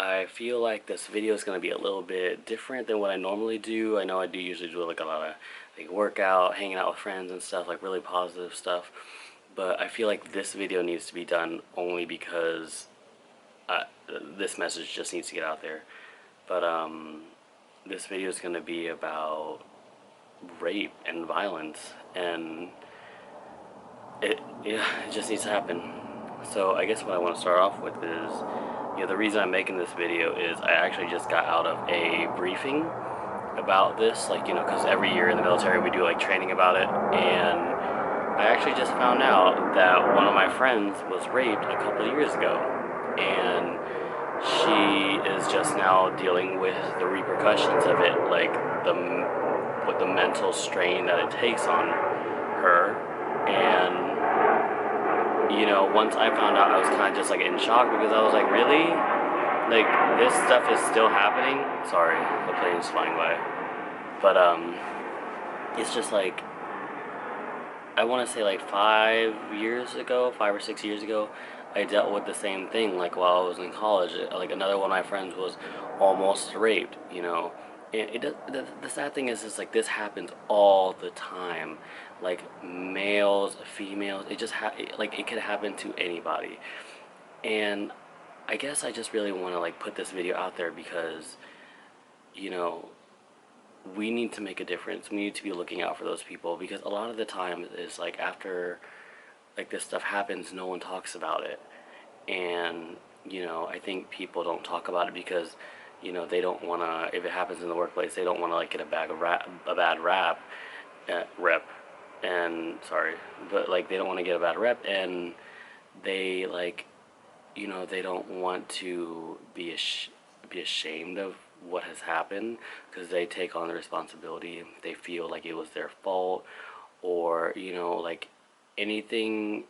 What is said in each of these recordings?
I feel like this video is going to be a little bit different than what I normally do. I know I do usually do like a lot of like workout, hanging out with friends and stuff, like really positive stuff. But I feel like this video needs to be done only because this message just needs to get out there. But this video is going to be about rape and violence, and yeah, it just needs to happen. So I guess what I want to start off with is, the reason I'm making this video is I actually just got out of a briefing about this, like, because every year in the military we do like training about it, and I actually just found out that one of my friends was raped a couple of years ago, and she is just now dealing with the repercussions of it, like with the mental strain that it takes on her. And once I found out, I was kind of just like in shock, because I was like, really? Like, this stuff is still happening? Sorry, the plane's flying by. But it's just like, I want to say like 5 or 6 years ago, I dealt with the same thing, like while I was in college. Like, another one of my friends was almost raped, And the sad thing is like, this happens all the time. Like, males, females, it could happen to anybody. And I guess I just really want to like put this video out there because, we need to make a difference. We need to be looking out for those people, because a lot of the time is like, after like this stuff happens, no one talks about it. And I think people don't talk about it because they don't want to, if it happens in the workplace, they don't want to like get a bad rep, and sorry, but like, they don't want to get a bad rep, and they like, they don't want to be ashamed of what has happened, because they take on the responsibility. They feel like it was their fault, or like, anything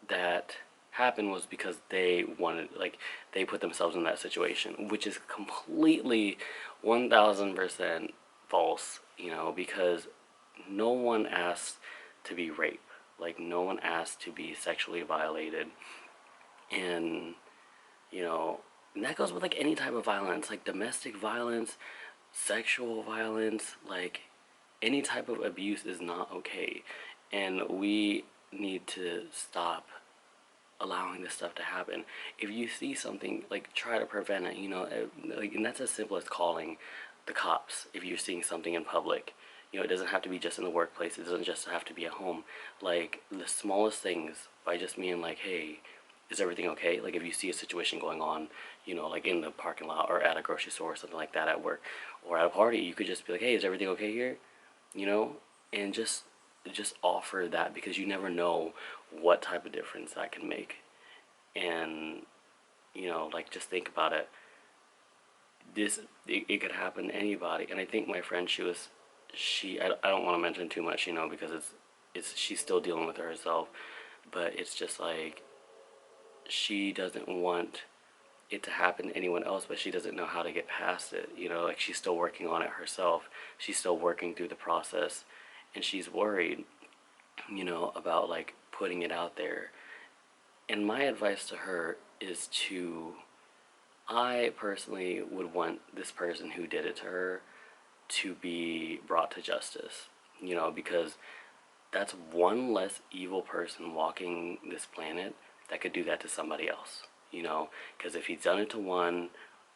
that happened was because they wanted, like, they put themselves in that situation, which is completely 1000% false, because no one asked to be raped. Like, no one asked to be sexually violated. And and that goes with like any type of violence, like domestic violence, sexual violence, like any type of abuse is not okay. And we need to stop allowing this stuff to happen. If you see something, like, try to prevent it, like, and that's as simple as calling the cops if you're seeing something in public. It doesn't have to be just in the workplace. It doesn't just have to be at home. Like, the smallest things, by just being like, hey, is everything okay? Like, if you see a situation going on, like in the parking lot or at a grocery store or something like that, at work or at a party, you could just be like, hey, is everything okay here? And just offer that, because you never know what type of difference that can make. And like, just think about it. It could happen to anybody. And I think my friend, I don't want to mention too much, because she's still dealing with it herself. But it's just like, she doesn't want it to happen to anyone else, but she doesn't know how to get past it. Like, she's still working on it herself. She's still working through the process, and she's worried, about like putting it out there. And my advice to her is I personally would want this person who did it to her to be brought to justice, because that's one less evil person walking this planet that could do that to somebody else, because if he's done it to one,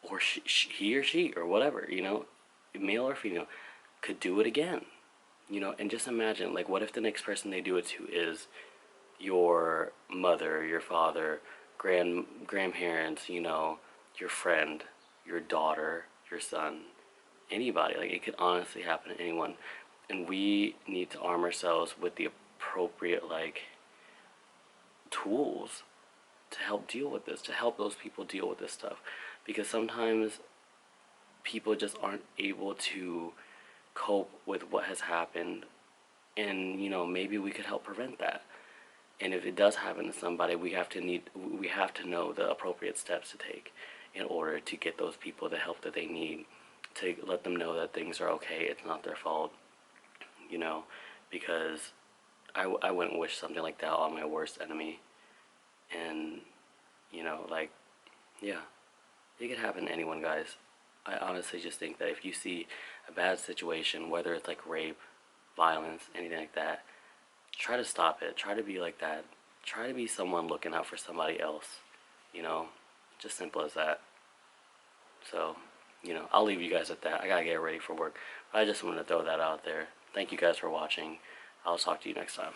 or he or she or whatever, male or female, could do it again, and just imagine, like, what if the next person they do it to is your mother, your father, grandparents, your friend, your daughter, your son, anybody. Like, it could honestly happen to anyone. And we need to arm ourselves with the appropriate, like, tools to help deal with this, to help those people deal with this stuff. Because sometimes people just aren't able to cope with what has happened, and maybe we could help prevent that. And if it does happen to somebody, we have to know the appropriate steps to take in order to get those people the help that they need, to let them know that things are okay, it's not their fault, because I wouldn't wish something like that on my worst enemy. And like, yeah, It could happen to anyone, guys. I honestly just think that if you see a bad situation, whether it's like rape, violence, anything like that, try to stop it. Try to be like that. Try to be someone looking out for somebody else. You know, just simple as that. So, I'll leave you guys at that. I gotta get ready for work. But I just wanted to throw that out there. Thank you guys for watching. I'll talk to you next time.